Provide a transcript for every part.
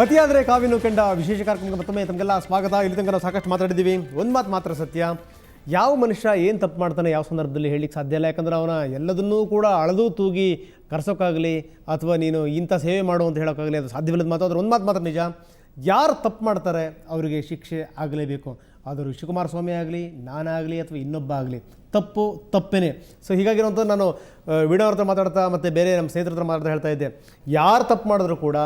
ಅತಿಯಾದರೆ ಕಾವಿನ ಕಂಡ ವಿಶೇಷ ಕಾರ್ಯಕ್ರಮಕ್ಕೆ ಮತ್ತೊಮ್ಮೆ ತಮಗೆಲ್ಲ ಸ್ವಾಗತ. ಇಲ್ಲಿ ತನಕ ನಾವು ಸಾಕಷ್ಟು ಮಾತಾಡಿದ್ದೀವಿ. ಒಂದು ಮಾತು ಮಾತ್ರ ಸತ್ಯ, ಯಾವ ಮನುಷ್ಯ ಏನು ತಪ್ಪು ಮಾಡ್ತಾನೆ ಯಾವ ಸಂದರ್ಭದಲ್ಲಿ ಹೇಳಲಿಕ್ಕೆ ಸಾಧ್ಯ ಇಲ್ಲ. ಯಾಕಂದ್ರೆ ಅವನ ಎಲ್ಲದನ್ನೂ ಕೂಡ ಅಳದು ತೂಗಿ ಕರೆಸೋಕ್ಕಾಗಲಿ ಅಥವಾ ನೀನು ಇಂಥ ಸೇವೆ ಮಾಡು ಅಂತ ಹೇಳೋಕ್ಕಾಗಲಿ ಅದು ಸಾಧ್ಯವಿಲ್ಲದ ಮಾತು. ಆದರೆ ಒಂದು ಮಾತು ಮಾತ್ರ ನಿಜ, ಯಾರು ತಪ್ಪು ಮಾಡ್ತಾರೆ ಅವರಿಗೆ ಶಿಕ್ಷೆ ಆಗಲೇಬೇಕು. ಆದರೂ ಶಿವಕುಮಾರ ಸ್ವಾಮಿ ಆಗಲಿ, ನಾನಾಗಲಿ ಅಥವಾ ಇನ್ನೊಬ್ಬ ಆಗಲಿ, ತಪ್ಪು ತಪ್ಪೇನೆ. ಸೊ ಹೀಗಾಗಿರುವಂಥ ನಾನು ವಿಡಿಯೋ ಹತ್ರ ಮಾತಾಡ್ತಾ ಮತ್ತು ಬೇರೆ ನಮ್ಮ ಸ್ನೇಹಿತರ ಹತ್ರ ಮಾತಾಡ್ತಾ ಹೇಳ್ತಾ ಇದ್ದೆ, ಯಾರು ತಪ್ಪು ಮಾಡಿದ್ರು ಕೂಡ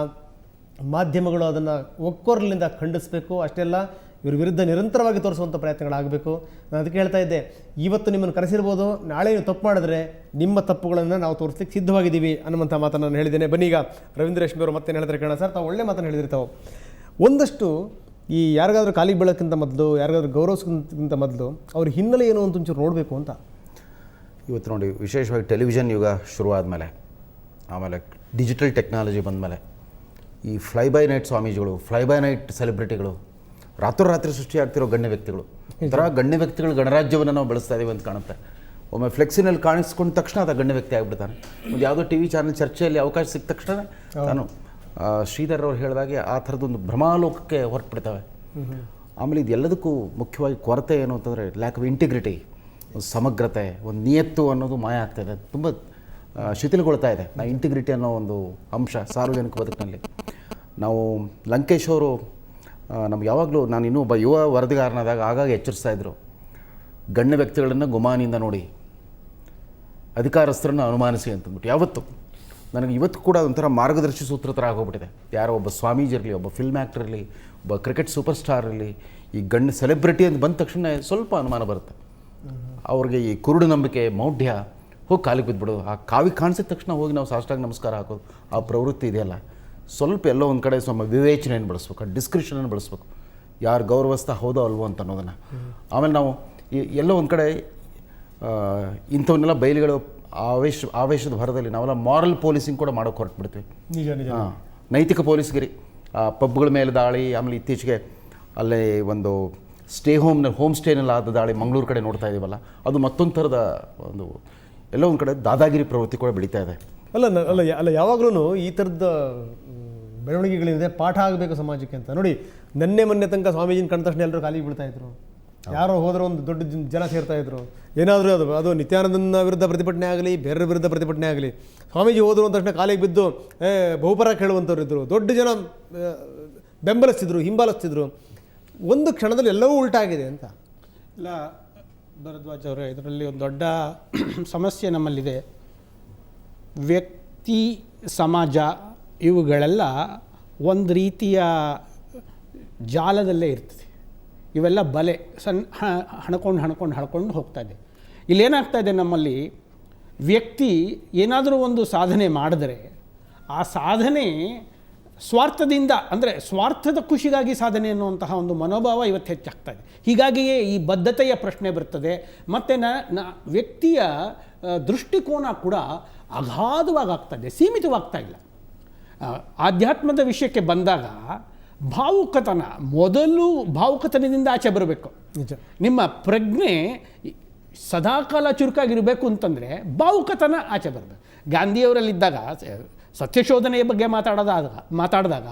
ಮಾಧ್ಯಮಗಳು ಅದನ್ನು ಒಕ್ಕೊರಲಿಂದ ಖಂಡಿಸಬೇಕು. ಅಷ್ಟೆಲ್ಲ ಇವ್ರ ವಿರುದ್ಧ ನಿರಂತರವಾಗಿ ತೋರಿಸುವಂಥ ಪ್ರಯತ್ನಗಳಾಗಬೇಕು. ನಾನು ಅದಕ್ಕೆ ಹೇಳ್ತಾ ಇದ್ದೆ, ಇವತ್ತು ನಿಮ್ಮನ್ನು ಕರೆಸಿರ್ಬೋದು, ನಾಳೆ ನೀವು ತಪ್ಪು ಮಾಡಿದ್ರೆ ನಿಮ್ಮ ತಪ್ಪುಗಳನ್ನು ನಾವು ತೋರಿಸ್ಲಿಕ್ಕೆ ಸಿದ್ಧವಾಗಿದ್ದೀವಿ ಅನ್ನುವಂಥ ಮಾತನ್ನು ನಾನು ಹೇಳಿದ್ದೇನೆ. ಬನ್ನಿ ಈಗ ರವೀಂದ್ರ ರೇಷ್ಮೆ ಅವರು ಮತ್ತೆ ಹೇಳ್ತಾರೆ ಕೇಳೋಣ. ಸರ್, ತಾವು ಒಳ್ಳೆ ಮಾತನ್ನು ಹೇಳಿದಿರ್ತಾವೆ. ಒಂದಷ್ಟು ಈ ಯಾರಿಗಾದ್ರೂ ಕಾಲಿಗೆ ಬೀಳೋಕ್ಕಿಂತ ಮೊದಲು, ಯಾರಿಗಾದ್ರೂ ಗೌರವಿಸೋಕ್ಕಿಂತ ಮೊದಲು ಅವ್ರ ಹಿನ್ನೆಲೆ ಏನು ಅಂತ ಒಂಚೂರು ನೋಡಬೇಕು ಅಂತ. ಇವತ್ತು ನೋಡಿ, ವಿಶೇಷವಾಗಿ ಟೆಲಿವಿಷನ್ ಯುಗ ಶುರುವಾದಮೇಲೆ, ಆಮೇಲೆ ಡಿಜಿಟಲ್ ಟೆಕ್ನಾಲಜಿ ಬಂದಮೇಲೆ ಈ ಫ್ಲೈ ಬೈ ನೈಟ್ ಸ್ವಾಮೀಜಿಗಳು, ಫ್ಲೈ ಬೈ ನೈಟ್ ಸೆಲೆಬ್ರಿಟಿಗಳು, ರಾತ್ರೋರಾತ್ರಿ ಸೃಷ್ಟಿಯಾಗ್ತಿರೋ ಗಣ್ಯ ವ್ಯಕ್ತಿಗಳು, ಒಂಥರ ಗಣ್ಯ ವ್ಯಕ್ತಿಗಳು ಗಣರಾಜ್ಯವನ್ನು ನಾವು ಬೆಳೆಸ್ತಾ ಇದ್ದೀವಿ ಅಂತ ಕಾಣುತ್ತೆ. ಒಮ್ಮೆ ಫ್ಲೆಕ್ಸಿನಲ್ಲಿ ಕಾಣಿಸ್ಕೊಂಡ ತಕ್ಷಣ ಅದು ಗಣ್ಯ ವ್ಯಕ್ತಿ ಆಗಿಬಿಡ್ತಾನೆ. ಒಂದು ಯಾವುದೋ ಟಿ ವಿ ಚಾನಲ್ ಚರ್ಚೆಯಲ್ಲಿ ಅವಕಾಶ ಸಿಕ್ಕ ತಕ್ಷಣ ನಾನು ಶ್ರೀಧರ್ ಅವ್ರು ಹೇಳಿದಾಗೆ ಆ ಥರದೊಂದು ಭ್ರಮಾಲೋಕಕ್ಕೆ ಹೊರಟುಬಿಡ್ತವೆ. ಆಮೇಲೆ ಇದೆಲ್ಲದಕ್ಕೂ ಮುಖ್ಯವಾಗಿ ಕೊರತೆ ಏನು ಅಂತಂದರೆ ಲ್ಯಾಕ್ ಆಫ್ ಇಂಟಿಗ್ರಿಟಿ, ಒಂದು ಸಮಗ್ರತೆ, ಒಂದು ನಿಯತ್ತು ಅನ್ನೋದು ಮಾಯ ಆಗ್ತಾಯಿದೆ, ತುಂಬ ಶಿಥಿಲಗೊಳ್ತಾ ಇದೆ. ಇಂಟಿಗ್ರಿಟಿ ಅನ್ನೋ ಒಂದು ಅಂಶ ಸಾರ್ವಜನಿಕ ಬದುಕಿನಲ್ಲಿ. ನಾವು ಲಂಕೇಶ್ ಅವರು ನಮ್ಗೆ ಯಾವಾಗಲೂ, ನಾನು ಇನ್ನೂ ಒಬ್ಬ ಯುವ ವರದಿಗಾರನಾದಾಗ ಆಗಾಗ ಎಚ್ಚರಿಸ್ತಾಯಿದ್ರು, ಗಣ್ಯ ವ್ಯಕ್ತಿಗಳನ್ನು ಗುಮಾನಿಯಿಂದ ನೋಡಿ, ಅಧಿಕಾರಸ್ಥರನ್ನು ಅನುಮಾನಿಸಿ ಅಂತಂದ್ಬಿಟ್ಟು. ಯಾವತ್ತು ನನಗೆ ಇವತ್ತು ಕೂಡ ಒಂಥರ ಮಾರ್ಗದರ್ಶಿ ಸೂತ್ರ ಥರ ಆಗೋಗ್ಬಿಟ್ಟಿದೆ. ಯಾರೋ ಒಬ್ಬ ಸ್ವಾಮೀಜಿ ಇರಲಿ, ಒಬ್ಬ ಫಿಲ್ಮ್ ಆ್ಯಕ್ಟರ್ ಇರಲಿ, ಒಬ್ಬ ಕ್ರಿಕೆಟ್ ಸೂಪರ್ ಸ್ಟಾರ್ ಇರಲಿ, ಈ ಗಣ್ಯ ಸೆಲೆಬ್ರಿಟಿ ಅಂತ ಬಂದ ತಕ್ಷಣ ಸ್ವಲ್ಪ ಅನುಮಾನ ಬರುತ್ತೆ ಅವ್ರಿಗೆ. ಈ ಕುರುಡು ನಂಬಿಕೆ, ಮೌಢ್ಯ, ಹೋಗಿ ಕಾಲಿಗೆ ಬಿದ್ದುಬಿಡೋದು, ಆ ಕಾವಿಗೆ ಕಾಣಿಸಿದ ತಕ್ಷಣ ಹೋಗಿ ನಾವು ಸಾಷ್ಟಾಂಗ ನಮಸ್ಕಾರ ಹಾಕೋದು, ಆ ಪ್ರವೃತ್ತಿ ಇದೆಯಲ್ಲ, ಸ್ವಲ್ಪ ಎಲ್ಲೋ ಒಂದು ಕಡೆ ಸ್ವಲ್ಪ ವಿವೇಚನೆಯನ್ನು ಬಳಸ್ಬೇಕು, ಆ ಡಿಸ್ಕ್ರಿಷನನ್ನು ಬಳಸ್ಬೇಕು, ಯಾರು ಗೌರವಿಸ್ತಾ ಹೌದೋ ಅಲ್ವೋ ಅಂತ ಅನ್ನೋದನ್ನು. ಆಮೇಲೆ ನಾವು ಎಲ್ಲೋ ಒಂದು ಕಡೆ ಇಂಥವನ್ನೆಲ್ಲ ಬಯಲುಗಳು ಆವೇಶದ ಭರದಲ್ಲಿ ನಾವೆಲ್ಲ ಮಾರಲ್ ಪೊಲೀಸಿಂಗ್ ಕೂಡ ಮಾಡೋಕ್ಕೆ ಹೊರಟುಬಿಡ್ತೀವಿ. ನೈತಿಕ ಪೊಲೀಸ್ಗಿರಿ, ಪಬ್ಗಳ ಮೇಲೆ ದಾಳಿ, ಆಮೇಲೆ ಇತ್ತೀಚೆಗೆ ಅಲ್ಲೇ ಒಂದು ಹೋಮ್ ಸ್ಟೇನಲ್ಲಿ ಆದ ದಾಳಿ ಮಂಗಳೂರು ಕಡೆ ನೋಡ್ತಾ ಇದ್ದೀವಲ್ಲ, ಅದು ಮತ್ತೊಂದು ಥರದ ಒಂದು ಎಲ್ಲೋ ಒಂದು ಕಡೆ ದಾದಾಗಿರಿ ಪ್ರವೃತ್ತಿ ಕೂಡ ಬೆಳೀತಾ ಇದೆ. ಅಲ್ಲ ಯಾವಾಗಲೂ ಈ ಥರದ ಬೆಳವಣಿಗೆಗಳಿದೆ, ಪಾಠ ಆಗಬೇಕು ಸಮಾಜಕ್ಕೆ ಅಂತ. ನೋಡಿ, ಮೊನ್ನೆ ತನಕ ಸ್ವಾಮೀಜಿನ ಕಂಡ ತಕ್ಷಣ ಎಲ್ಲರೂ ಕಾಲಿಗೆ ಬೀಳ್ತಾ ಇದ್ರು, ಯಾರೋ ಹೋದ್ರೆ ಒಂದು ದೊಡ್ಡ ಜನ ಸೇರ್ತಾ ಇದ್ರು. ಏನಾದರೂ ಅದು ನಿತ್ಯಾನಂದನ ವಿರುದ್ಧ ಪ್ರತಿಭಟನೆ ಆಗಲಿ, ಬೇರೆಯವ್ರ ವಿರುದ್ಧ ಪ್ರತಿಭಟನೆ ಆಗಲಿ, ಸ್ವಾಮೀಜಿ ಹೋದ್ರು ಅಂದ ತಕ್ಷಣ ಕಾಲಿಗೆ ಬಿದ್ದು ಬಹುಪರ ಕೇಳುವಂಥವ್ರು ಇದ್ದರು, ದೊಡ್ಡ ಜನ ಬೆಂಬಲಿಸ್ತಿದ್ರು, ಹಿಂಬಾಲಿಸ್ತಿದ್ರು. ಒಂದು ಕ್ಷಣದಲ್ಲಿ ಎಲ್ಲವೂ ಉಲ್ಟಾಗಿದೆ ಅಂತ. ಇಲ್ಲ ಭರದ್ವಾಜ್ ಅವರೇ, ಇದರಲ್ಲಿ ಒಂದು ದೊಡ್ಡ ಸಮಸ್ಯೆ ನಮ್ಮಲ್ಲಿದೆ. ವ್ಯಕ್ತಿ, ಸಮಾಜ ಇವುಗಳೆಲ್ಲ ಒಂದು ರೀತಿಯ ಜಾಲದಲ್ಲೇ ಇರ್ತದೆ. ಇವೆಲ್ಲ ಬಲೆ ಹಣ್ಕೊಂಡು ಹೋಗ್ತಾ ಇದೆ. ಇಲ್ಲೇನಾಗ್ತಾ ಇದೆ, ನಮ್ಮಲ್ಲಿ ವ್ಯಕ್ತಿ ಏನಾದರೂ ಒಂದು ಸಾಧನೆ ಮಾಡಿದ್ರೆ ಆ ಸಾಧನೆ ಸ್ವಾರ್ಥದಿಂದ, ಅಂದರೆ ಸ್ವಾರ್ಥದ ಖುಷಿಗಾಗಿ ಸಾಧನೆ ಅನ್ನುವಂತಹ ಒಂದು ಮನೋಭಾವ ಇವತ್ತು ಹೆಚ್ಚಾಗ್ತಾ ಇದೆ. ಹೀಗಾಗಿಯೇ ಈ ಬದ್ಧತೆಯ ಪ್ರಶ್ನೆ ಬರ್ತದೆ. ಮತ್ತು ವ್ಯಕ್ತಿಯ ದೃಷ್ಟಿಕೋನ ಕೂಡ ಅಗಾಧವಾಗಿ ಆಗ್ತಾಯಿದೆ, ಸೀಮಿತವಾಗ್ತಾ ಇಲ್ಲ. ಆಧ್ಯಾತ್ಮದ ವಿಷಯಕ್ಕೆ ಬಂದಾಗ ಮೊದಲು ಭಾವುಕತನದಿಂದ ಆಚೆ ಬರಬೇಕು. ನಿಮ್ಮ ಪ್ರಜ್ಞೆ ಸದಾಕಾಲ ಚುರುಕಾಗಿರಬೇಕು ಅಂತಂದರೆ ಭಾವುಕತನ ಆಚೆ ಬರಬೇಕು. ಗಾಂಧಿಯವರಲ್ಲಿದ್ದಾಗ ಸತ್ಯಶೋಧನೆಯ ಬಗ್ಗೆ ಮಾತಾಡಿದಾಗ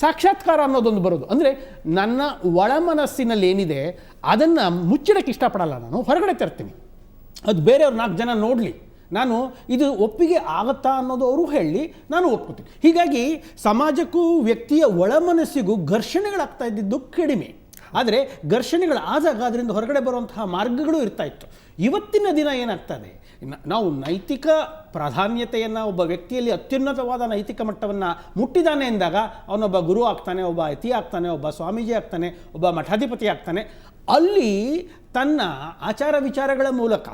ಸಾಕ್ಷಾತ್ಕಾರ ಅನ್ನೋದೊಂದು ಬರೋದು. ಅಂದರೆ ನನ್ನ ಒಳ ಮನಸ್ಸಿನಲ್ಲಿ ಏನಿದೆ ಅದನ್ನು ಮುಚ್ಚಿಡಕ್ಕೆ ಇಷ್ಟಪಡಲ್ಲ, ನಾನು ಹೊರಗಡೆ ತರ್ತೀನಿ, ಅದು ಬೇರೆಯವ್ರು 4 ಜನ ನೋಡಲಿ, ನಾನು ಇದು ಒಪ್ಪಿಗೆ ಆಗುತ್ತಾ ಅನ್ನೋದು ಅವರು ಹೇಳಿ ನಾನು ಒಪ್ಕೋತೀನಿ. ಹೀಗಾಗಿ ಸಮಾಜಕ್ಕೂ ವ್ಯಕ್ತಿಯ ಒಳ ಮನಸ್ಸಿಗೂ ಘರ್ಷಣೆಗಳಾಗ್ತಾ ಇದ್ದಿದ್ದು ಕಡಿಮೆ. ಆದರೆ ಘರ್ಷಣೆಗಳು ಆದಾಗ ಅದರಿಂದ ಹೊರಗಡೆ ಬರುವಂತಹ ಮಾರ್ಗಗಳು ಇರ್ತಾಯಿತ್ತು. ಇವತ್ತಿನ ದಿನ ಏನಾಗ್ತದೆ, ನಾವು ನೈತಿಕ ಪ್ರಾಧಾನ್ಯತೆಯನ್ನು, ಒಬ್ಬ ವ್ಯಕ್ತಿಯಲ್ಲಿ ಅತ್ಯುನ್ನತವಾದ ನೈತಿಕ ಮಟ್ಟವನ್ನು ಮುಟ್ಟಿದ್ದಾನೆ ಎಂದಾಗ ಅವನೊಬ್ಬ ಗುರು ಆಗ್ತಾನೆ, ಒಬ್ಬ ಅತಿ ಆಗ್ತಾನೆ, ಒಬ್ಬ ಸ್ವಾಮೀಜಿ ಆಗ್ತಾನೆ, ಒಬ್ಬ ಮಠಾಧಿಪತಿ ಆಗ್ತಾನೆ. ಅಲ್ಲಿ ತನ್ನ ಆಚಾರ ವಿಚಾರಗಳ ಮೂಲಕ,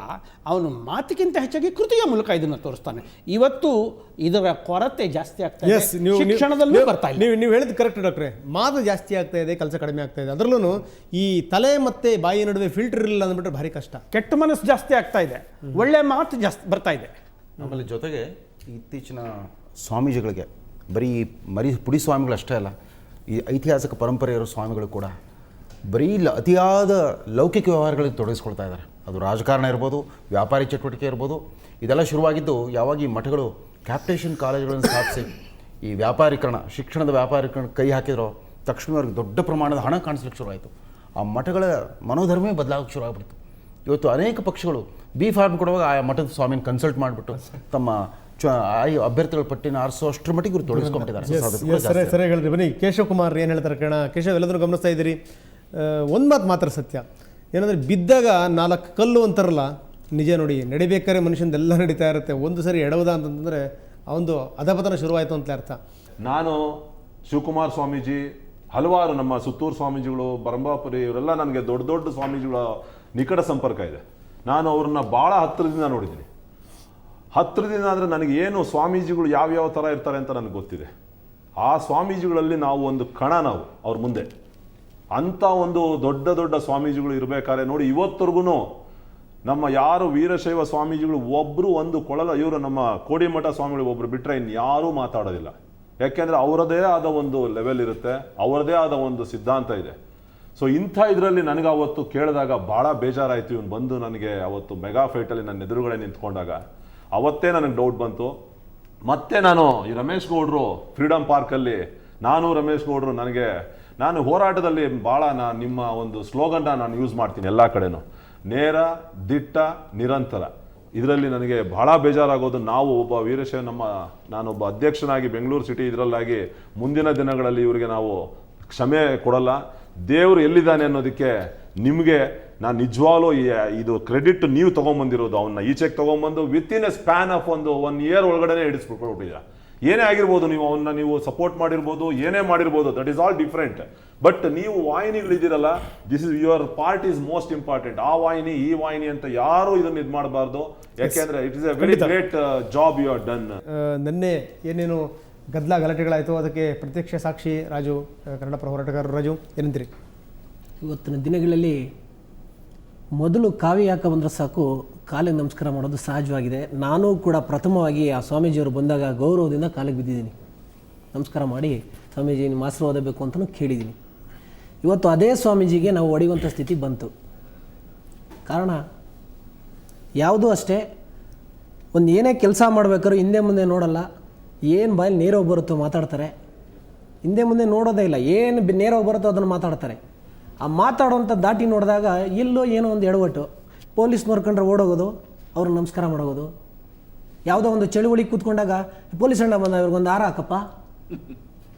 ಅವನು ಮಾತಿಗಿಂತ ಹೆಚ್ಚಾಗಿ ಕೃತಿಯ ಮೂಲಕ ಇದನ್ನು ತೋರಿಸ್ತಾನೆ. ಇವತ್ತು ಇದರ ಕೊರತೆ ಜಾಸ್ತಿ ಆಗ್ತಾ ಇದೆ, ಶಿಕ್ಷಣದಲ್ಲೂ ಬರ್ತಾ ಇಲ್ಲ. ನೀವು ಹೇಳಿದ ಕರೆಕ್ಟ್ ಡಾಕ್ಟ್ರೆ, ಮಾತು ಜಾಸ್ತಿ ಆಗ್ತಾ ಇದೆ, ಕೆಲಸ ಕಡಿಮೆ ಆಗ್ತಾ ಇದೆ. ಅದರಲ್ಲೂ ಈ ತಲೆ ಮತ್ತು ಬಾಯಿ ನಡುವೆ ಫಿಲ್ಟರ್ ಇಲ್ಲ ಅಂದ್ಬಿಟ್ರೆ ಭಾರಿ ಕಷ್ಟ. ಕೆಟ್ಟ ಮನಸ್ಸು ಜಾಸ್ತಿ ಆಗ್ತಾ ಇದೆ, ಒಳ್ಳೆ ಮಾತು ಜಾಸ್ತಿ ಬರ್ತಾ ಇದೆ. ಆಮೇಲೆ ಜೊತೆಗೆ ಇತ್ತೀಚಿನ ಸ್ವಾಮೀಜಿಗಳಿಗೆ ಬರೀ ಪುಡಿ ಸ್ವಾಮಿಗಳು ಅಷ್ಟೇ ಅಲ್ಲ, ಈ ಐತಿಹಾಸಿಕ ಪರಂಪರೆಯಿರೋ ಸ್ವಾಮಿಗಳು ಕೂಡ ಬರೀ ಅತಿಯಾದ ಲೌಕಿಕ ವ್ಯವಹಾರಗಳಿಗೆ ತೊಡಗಿಸ್ಕೊಳ್ತಾ ಇದ್ದಾರೆ. ಅದು ರಾಜಕಾರಣ ಇರ್ಬೋದು, ವ್ಯಾಪಾರಿ ಚಟುವಟಿಕೆ ಇರ್ಬೋದು. ಇದೆಲ್ಲ ಶುರುವಾಗಿದ್ದು ಯಾವಾಗ ಈ ಮಠಗಳು ಕ್ಯಾಪ್ಟೇಷನ್ ಕಾಲೇಜುಗಳನ್ನು ಸ್ಥಾಪಿಸಿ ಈ ವ್ಯಾಪಾರೀಕರಣ, ಶಿಕ್ಷಣದ ವ್ಯಾಪಾರೀಕರಣ ಕೈ ಹಾಕಿದ್ರೋ ತಕ್ಷಣ ಅವ್ರಿಗೆ ದೊಡ್ಡ ಪ್ರಮಾಣದ ಹಣ ಕಾಣಿಸ್ಲಿಕ್ಕೆ ಶುರುವಾಯಿತು. ಆ ಮಠಗಳ ಮನೋಧರ್ಮವೇ ಬದಲಾಗೋಕ್ಕೆ ಶುರು ಆಗ್ಬಿಡ್ತು. ಇವತ್ತು ಅನೇಕ ಪಕ್ಷಗಳು ಬಿ ಫಾರ್ಮ್ ಕೊಡುವಾಗ ಆ ಮಠದ ಸ್ವಾಮಿನ ಕನ್ಸಲ್ಟ್ ಮಾಡಿಬಿಟ್ಟು ತಮ್ಮ ಅಭ್ಯರ್ಥಿಗಳ ಪಟ್ಟಿನ ಆರಿಸೋ ಅಷ್ಟರ ಮಟ್ಟಿಗೆ ಇವರು ತೊಡಗಿಸ್ಕೊಂಡಿದ್ದಾರೆ. ಸರಿ ಹೇಳಿದ್ರಿ. ಬನ್ನಿ ಕೇಶವ್ ಕುಮಾರ್ ಏನು ಹೇಳ್ತಾರೆ ಕೇಳೋಣ. ಕೇಶವ್, ಎಲ್ಲದನ್ನು ಗಮನಿಸ್ತಾ ಇದ್ದೀರಿ. ಒಂದು ಮಾತು ಮಾತ್ರ ಸತ್ಯ ಏನಂದರೆ, ಬಿದ್ದಾಗ 4 ಕಲ್ಲು ಅಂತಾರಲ್ಲ, ನಿಜ ನೋಡಿ. ನಡಿಬೇಕಾದ್ರೆ ಮನುಷ್ಯಂದೆಲ್ಲ ನಡೀತಾ ಇರುತ್ತೆ. ಒಂದು ಸರಿ ಎಡವದ ಅಂತಂದರೆ ಅವನು ಅಧಪತನ ಶುರುವಾಯಿತು ಅಂತ ಅರ್ಥ. ನಾನು ಶಿವಕುಮಾರ್ ಸ್ವಾಮೀಜಿ, ಹಲವಾರು ನಮ್ಮ ಸುತ್ತೂರು ಸ್ವಾಮೀಜಿಗಳು, ಬರಂಬಾಪುರಿ, ಇವರೆಲ್ಲ ನನಗೆ ದೊಡ್ಡ ದೊಡ್ಡ ಸ್ವಾಮೀಜಿಗಳ ನಿಕಟ ಸಂಪರ್ಕ ಇದೆ. ನಾನು ಅವ್ರನ್ನ ಭಾಳ ಹತ್ತಿರದಿಂದ ನೋಡಿದ್ದೀನಿ. ಹತ್ತಿರದಿಂದ ಅಂದರೆ ನನಗೆ ಏನು ಸ್ವಾಮೀಜಿಗಳು ಯಾವ್ಯಾವ ಥರ ಇರ್ತಾರೆ ಅಂತ ನನಗೆ ಗೊತ್ತಿದೆ. ಆ ಸ್ವಾಮೀಜಿಗಳಲ್ಲಿ ನಾವು ಒಂದು ಕಣ, ನಾವು ಅವ್ರ ಮುಂದೆ ಅಂಥ ಒಂದು ದೊಡ್ಡ ದೊಡ್ಡ ಸ್ವಾಮೀಜಿಗಳು ಇರಬೇಕಾದ್ರೆ ನೋಡಿ, ಇವತ್ತರೆಗೂ ನಮ್ಮ ಯಾರು ವೀರಶೈವ ಸ್ವಾಮೀಜಿಗಳು ಒಬ್ಬರು ಒಂದು ಕೊಳಲ, ಇವರು ನಮ್ಮ ಕೋಡಿಮಠ ಸ್ವಾಮಿಗಳು ಒಬ್ಬರು ಬಿಟ್ಟರೆ ಇನ್ಯಾರೂ ಮಾತಾಡೋದಿಲ್ಲ. ಯಾಕೆಂದರೆ ಅವರದೇ ಆದ ಒಂದು ಲೆವೆಲ್ ಇರುತ್ತೆ, ಅವರದೇ ಆದ ಒಂದು ಸಿದ್ಧಾಂತ ಇದೆ. ಸೊ ಇಂಥ ಇದರಲ್ಲಿ ನನಗೆ ಅವತ್ತು ಕೇಳಿದಾಗ ಭಾಳ ಬೇಜಾರಾಯಿತು. ಇವನು ಬಂದು ನನಗೆ ಅವತ್ತು ಮೆಗಾ ಫೈಟಲ್ಲಿ ನನ್ನ ಎದುರುಗಡೆ ನಿಂತ್ಕೊಂಡಾಗ ಅವತ್ತೇ ನನಗೆ ಡೌಟ್ ಬಂತು. ಮತ್ತೆ ನಾನು ಈ ರಮೇಶ್ ಗೌಡರು ಫ್ರೀಡಮ್ ಪಾರ್ಕಲ್ಲಿ, ನಾನು ರಮೇಶ್ ಗೌಡರು, ನಾನು ಹೋರಾಟದಲ್ಲಿ ಭಾಳ ನಿಮ್ಮ ಒಂದು ಸ್ಲೋಗನ್ನ ನಾನು ಯೂಸ್ ಮಾಡ್ತೀನಿ ಎಲ್ಲ ಕಡೆನೂ, ನೇರ, ದಿಟ್ಟ, ನಿರಂತರ. ಇದರಲ್ಲಿ ನನಗೆ ಬಹಳ ಬೇಜಾರಾಗೋದು, ನಾವು ಒಬ್ಬ ವೀರಶೈವ, ನಾನೊಬ್ಬ ಅಧ್ಯಕ್ಷನಾಗಿ ಬೆಂಗಳೂರು ಸಿಟಿ ಇದರಲ್ಲಾಗಿ ಮುಂದಿನ ದಿನಗಳಲ್ಲಿ ಇವರಿಗೆ ನಾವು ಕ್ಷಮೆ ಕೊಡಲ್ಲ. ದೇವರು ಎಲ್ಲಿದ್ದಾನೆ ಅನ್ನೋದಕ್ಕೆ ನಿಮಗೆ ನಾನು ನಿಜವಾಗ್ಲೂ ಇದು ಕ್ರೆಡಿಟ್ ನೀವು ತೊಗೊಂಬಂದಿರೋದು. ಅವನ್ನ ಈಚೆಗೆ ತೊಗೊಂಬಂದು ವಿತಿನ್ ಎ ಸ್ಪ್ಯಾನ್ ಆಫ್ ಒಂದು 1 year ಒಳಗಡೆ ಹಿಡಿಸ್ಬಿಟ್ಟಿದ್ದೀರಾ. ಏನೇ ಆಗಿರ್ಬೋದು, ನೀವು ಅವನ್ನ ನೀವು ಸಪೋರ್ಟ್ ಮಾಡಿರ್ಬೋದು, ಏನೇ ಮಾಡಿರ್ಬೋದು, that is all different. But ನೀವು ವಾಹಿನಿಗಳಿದ್ದೀರಲ್ಲ, this is your part is most important. ಆ ವಾಹಿನಿ ಈ ವಾಹಿನಿ ಅಂತ ಯಾರು ಇದನ್ನ ಇದು ಮಾಡಬಾರ್ದು. ಯಾಕೆಂದ್ರೆ it is a very great job you are done. ನಿನ್ನೆ ಏನೇನು ಗಲಾಟೆಗಳಾಯಿತು ಅದಕ್ಕೆ ಪ್ರತ್ಯಕ್ಷ ಸಾಕ್ಷಿ ರಾಜು, ಕನ್ನಡ ಪರ ಹೋರಾಟಗಾರರು. ರಾಜು, ಏನಂತೀರಿ? ಇವತ್ತಿನ ದಿನಗಳಲ್ಲಿ ಮೊದಲು ಕಾವಿ ಹಾಕ ಬಂದರೆ ಸಾಕು, ಕಾಲಿಗೆ ನಮಸ್ಕಾರ ಮಾಡೋದು ಸಹಜವಾಗಿದೆ. ನಾನು ಕೂಡ ಪ್ರಥಮವಾಗಿ ಆ ಸ್ವಾಮೀಜಿಯವರು ಬಂದಾಗ ಗೌರವದಿಂದ ಕಾಲಿಗೆ ಬಿದ್ದಿದ್ದೀನಿ, ನಮಸ್ಕಾರ ಮಾಡಿ ಸ್ವಾಮೀಜಿ ನಿಮ್ಮ ಆಶೀರ್ವಾದ ಬೇಕು ಅಂತಲೂ ಕೇಳಿದ್ದೀನಿ. ಇವತ್ತು ಅದೇ ಸ್ವಾಮೀಜಿಗೆ ನಾವು ಹೊಡೆಯುವಂಥ ಸ್ಥಿತಿ ಬಂತು. ಕಾರಣ ಯಾವುದೂ ಅಷ್ಟೇ, ಒಂದು ಏನೇ ಕೆಲಸ ಮಾಡಬೇಕಾದ್ರೂ ಹಿಂದೆ ಮುಂದೆ ನೋಡಲ್ಲ. ಏನು ಬಾಯಲ್ಲಿ ನೇರವಾಗಿ ಬರುತ್ತೋ ಮಾತಾಡ್ತಾರೆ, ಹಿಂದೆ ಮುಂದೆ ನೋಡೋದೇ ಇಲ್ಲ. ಏನು ನೇರವಾಗಿ ಬರುತ್ತೋ ಅದನ್ನು ಮಾತಾಡ್ತಾರೆ. ಆ ಮಾತಾಡುವಂಥ ದಾಟಿ ನೋಡಿದಾಗ ಎಲ್ಲೋ ಏನೋ ಒಂದು ಎಡವಟ್ಟು, ಪೊಲೀಸ್ ನೋಡ್ಕೊಂಡ್ರೆ ಓಡೋಗೋದು, ಅವ್ರಿಗೆ ನಮಸ್ಕಾರ ಮಾಡೋಗೋದು. ಯಾವುದೋ ಒಂದು ಚಳುವಳಿ ಕೂತ್ಕೊಂಡಾಗ ಪೊಲೀಸ್ ಅಣ್ಣ ಬಂದ ಇವ್ರಿಗೊಂದು ಹಾರ ಹಾಕಪ್ಪ.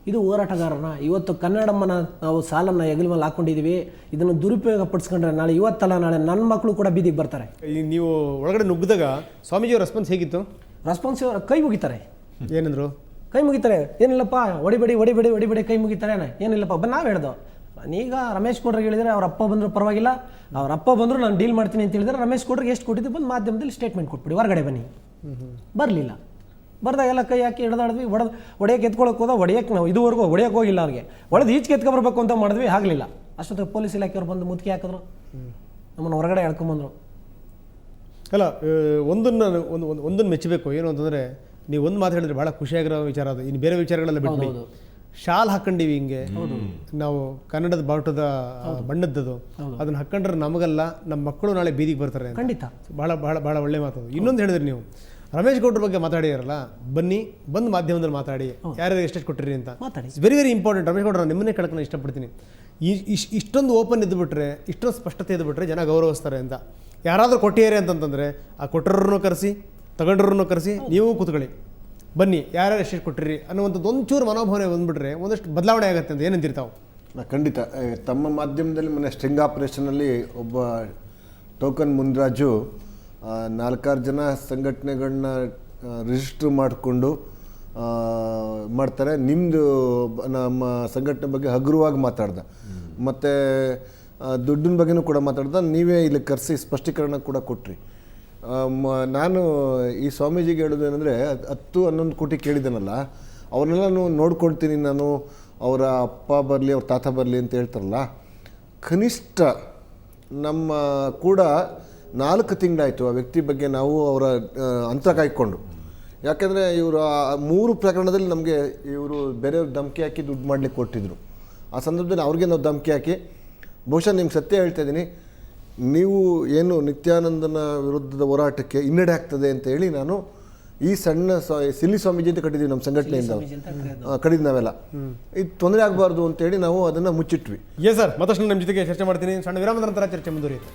ಇದು ಹೋರಾಟಗಾರನ. ಇವತ್ತು ಕನ್ನಡಮ್ಮನ ನಾವು ಸಾಲನ್ನು ಹೆಗಲ ಮೇಲೆ ಹಾಕ್ಕೊಂಡಿದ್ದೀವಿ. ಇದನ್ನು ದುರುಪಯೋಗ ಪಡಿಸ್ಕೊಂಡ್ರೆ ನಾಳೆ, ಇವತ್ತಲ್ಲ ನಾಳೆ ನನ್ನ ಮಕ್ಕಳು ಕೂಡ ಬೀದಿಗೆ ಬರ್ತಾರೆ. ನೀವು ಒಳಗಡೆ ನುಗ್ಗಿದಾಗ ಸ್ವಾಮೀಜಿಯವ್ರ ರೆಸ್ಪಾನ್ಸ್ ಹೇಗಿತ್ತು? ರೆಸ್ಪಾನ್ಸ್ ಕೈ ಮುಗಿತಾರೆ. ಏನಂದ್ರು? ಕೈ ಮುಗಿತಾರೆ. ಏನಿಲ್ಲಪ್ಪ, ಹೊಡಿಬೇಡಿ ಕೈ ಮುಗಿತಾರೆ. ಏನಿಲ್ಲಪ್ಪ, ನಾವು ಹೇಳ್ದೋ. ನಾನೀಗ ರಮೇಶ್ ಗೌಡ್ರಿಗೆ ಹೇಳಿದರೆ ಅವ್ರ ಅಪ್ಪ ಬಂದರೂ ಪರವಾಗಿಲ್ಲ, ಅವ್ರ ಅಪ್ಪ ಬಂದರೂ ನಾನು ಡೀಲ್ ಮಾಡ್ತೀನಿ ಅಂತ ಹೇಳಿದ್ರೆ, ರಮೇಶ್ ಗೌಡ್ರಿಗೆ ಎಷ್ಟು ಕೊಟ್ಟಿದ್ದು ಬಂದು ಮಾಧ್ಯಮದಲ್ಲಿ ಸ್ಟೇಟ್ಮೆಂಟ್ ಕೊಟ್ಬಿಡಿ, ಹೊರಗಡೆ ಬನ್ನಿ. ಬರಲಿಲ್ಲ. ಬರ್ದಾಗೆಲ್ಲ ಕೈ ಹಾಕಿ ಹಿಡ್ದಾಡಿದ್ವಿ. ಹೊಡೆಯಕ್ಕೆ ಎತ್ಕೊಳ್ಳೋಕೆ ಹೋದ. ಹೊಡೆಯಕ್ಕೆ ನಾವು ಇದುವರೆಗೂ ಹೊಡೆಯೋಕೆ ಹೋಗಿಲ್ಲ. ಅವ್ರಿಗೆ ಹೊಡೆದು ಈಚೆಗೆ ಎತ್ಕೊಬರ್ಬೇಕು ಅಂತ ಮಾಡಿದ್ವಿ, ಆಗಲಿಲ್ಲ. ಅಷ್ಟೊತ್ತಿಗೆ ಪೊಲೀಸ್ ಇಲಾಖೆಯವ್ರು ಬಂದು ಮುತ್ತಿಗೆ ಹಾಕಿದ್ರು, ನಮ್ಮನ್ನು ಹೊರಗಡೆ ಎಳ್ಕೊಂಬಂದರು. ಅಲ್ಲ, ಒಂದನ್ನು ಮೆಚ್ಚಬೇಕು. ಏನು ಅಂತಂದರೆ, ನೀವು ಒಂದು ಮಾತು ಹೇಳಿದ್ರೆ ಭಾಳ ಖುಷಿಯಾಗಿರೋ ವಿಚಾರ ಅದು. ಇನ್ನು ಬೇರೆ ವಿಚಾರಗಳೆಲ್ಲ ಬಿಟ್ಟು ಶಾಲ್ ಹಾಕ್ಕೊಂಡಿವಿ ಹಿಂಗೆ, ನಾವು ಕನ್ನಡದ ಬಾವುಟದ ಬಣ್ಣದ್ದದು, ಅದನ್ನ ಹಾಕೊಂಡ್ರೆ ನಮಗಲ್ಲ, ನಮ್ಮ ಮಕ್ಕಳು ನಾಳೆ ಬೀದಿಗೆ ಬರ್ತಾರೆ. ಖಂಡಿತ. ಭಾಳ ಭಾಳ ಭಾಳ ಒಳ್ಳೆ ಮಾತು. ಇನ್ನೊಂದು ಹೇಳಿದ್ರಿ ನೀವು, ರಮೇಶ್ ಗೌಡ್ರ ಬಗ್ಗೆ ಮಾತಾಡಿದಾರಲ್ಲ, ಬಂದು ಮಾಧ್ಯಮದಲ್ಲಿ ಮಾತಾಡಿ, ಯಾರ್ಯಾರು ಎಷ್ಟೆಷ್ಟು ಕೊಟ್ಟಿರಿ ಅಂತ ಮಾತಾಡಿ. It's very very important. Ramesh ಗೌಡ್ರ ನಿಮ್ಮನ್ನೇ ಕೇಳಕ್ಕೆ ನಾನು ಇಷ್ಟಪಡ್ತೀನಿ. ಇಷ್ಟೊಂದು ಓಪನ್ ಇದ್ದುಬಿಟ್ರೆ, ಇಷ್ಟೊಂದು ಸ್ಪಷ್ಟತೆ ಇದ್ದುಬಿಟ್ರೆ ಜನ ಗೌರವಿಸ್ತಾರೆ ಅಂತ. ಯಾರಾದರೂ ಕೊಟ್ಟಿದ್ದಾರೆ ಅಂತಂತಂದರೆ ಆ ಕೊಟ್ಟರನ್ನು ಕರೆಸಿ, ತಗೊಂಡ್ರನ್ನು ಕರೆಸಿ, ನೀವು ಕೂತ್ಕೊಳ್ಳಿ, ಬನ್ನಿ, ಯಾರ್ಯಾರು ಎಷ್ಟೆಷ್ಟು ಕೊಟ್ಟಿರಿ ಅನ್ನುವಂಥದ್ದು ಒಂಚೂರು ಮನೋಭಾವನೆ ಬಂದುಬಿಟ್ರೆ ಒಂದಷ್ಟು ಬದಲಾವಣೆ ಆಗುತ್ತೆ ಅಂತ ಏನಂತಿರ್ತಾವೆ? ಖಂಡಿತ. ತಮ್ಮ ಮಾಧ್ಯಮದಲ್ಲಿ ಮೊನ್ನೆ ಸ್ಟಿಂಗ್ ಆಪರೇಷನಲ್ಲಿ ಒಬ್ಬ ಟೋಕನ್ ಮುನ್ರಾಜು 4-6 ಜನ ಸಂಘಟನೆಗಳನ್ನ ರಿಜಿಸ್ಟ್ರ್ ಮಾಡಿಕೊಂಡು ಮಾಡ್ತಾರೆ. ನಿಮ್ಮದು ನಮ್ಮ ಸಂಘಟನೆ ಬಗ್ಗೆ ಹಗುರವಾಗಿ ಮಾತಾಡ್ದ, ಮತ್ತು ದುಡ್ಡಿನ ಬಗ್ಗೆನೂ ಕೂಡ ಮಾತಾಡ್ದ. ನೀವೇ ಇಲ್ಲಿ ಕರೆಸಿ ಸ್ಪಷ್ಟೀಕರಣ ಕೂಡ ಕೊಟ್ರಿ. ನಾನು ಈ ಸ್ವಾಮೀಜಿಗೆ ಹೇಳೋದು ಏನಂದರೆ, 10-11 ಕೋಟಿ ಕೇಳಿದ್ದಾನಲ್ಲ, ಅವ್ರನ್ನೆಲ್ಲ ನೋಡ್ಕೊಳ್ತೀನಿ ನಾನು, ಅವರ ಅಪ್ಪ ಬರಲಿ, ಅವ್ರ ತಾತ ಬರಲಿ ಅಂತ ಹೇಳ್ತಾರಲ್ಲ. ಕನಿಷ್ಠ ನಮ್ಮ ಕೂಡ 4 ತಿಂಗಳಾಯಿತು ಆ ವ್ಯಕ್ತಿ ಬಗ್ಗೆ ನಾವು ಅವರ ಅಂತರ ಕಾಯ್ಕೊಂಡು. ಯಾಕೆಂದರೆ ಇವರು 3 ಪ್ರಕರಣದಲ್ಲಿ ನಮಗೆ ಇವರು ಬೇರೆಯವ್ರು ಧಮಕಿ ಹಾಕಿ ದುಡ್ಡು ಮಾಡಲಿಕ್ಕೆ ಕೊಟ್ಟಿದ್ರು. ಆ ಸಂದರ್ಭದಲ್ಲಿ ಅವ್ರಿಗೆ ನಾವು ಧಮಕಿ ಹಾಕಿ, ಬಹುಶಃ ನಿಮ್ಗೆ ಸತ್ಯ ಹೇಳ್ತಾ ಇದ್ದೀನಿ, ನೀವು ಏನು ನಿತ್ಯಾನಂದನ ವಿರುದ್ಧದ ಹೋರಾಟಕ್ಕೆ ಹಿನ್ನಡೆ ಆಗ್ತದೆ ಅಂತ ಹೇಳಿ ನಾನು ಈ ಸಣ್ಣ ಸಿಲ್ಲಿ ಸ್ವಾಮೀಜಿ ಅಂತ ಕಟ್ಟಿದ್ದೀವಿ ನಮ್ಮ ಸಂಘಟನೆಯಿಂದ ಕಡಿದ್ ನಾವೆಲ್ಲ ಇದು ತೊಂದರೆ ಆಗಬಾರ್ದು ಅಂತೇಳಿ ನಾವು ಅದನ್ನು ಮುಚ್ಚಿಟ್ವಿ. ಸರ್ ಮತ್ತಷ್ಟು ನಿಮ್ಮ ಜೊತೆಗೆ ಚರ್ಚೆ ಮಾಡ್ತೀನಿ. ಸಣ್ಣ ವಿರಾಮದ ನಂತರ ಚರ್ಚೆ ಮುಂದುವರಿಯುತ್ತೆ.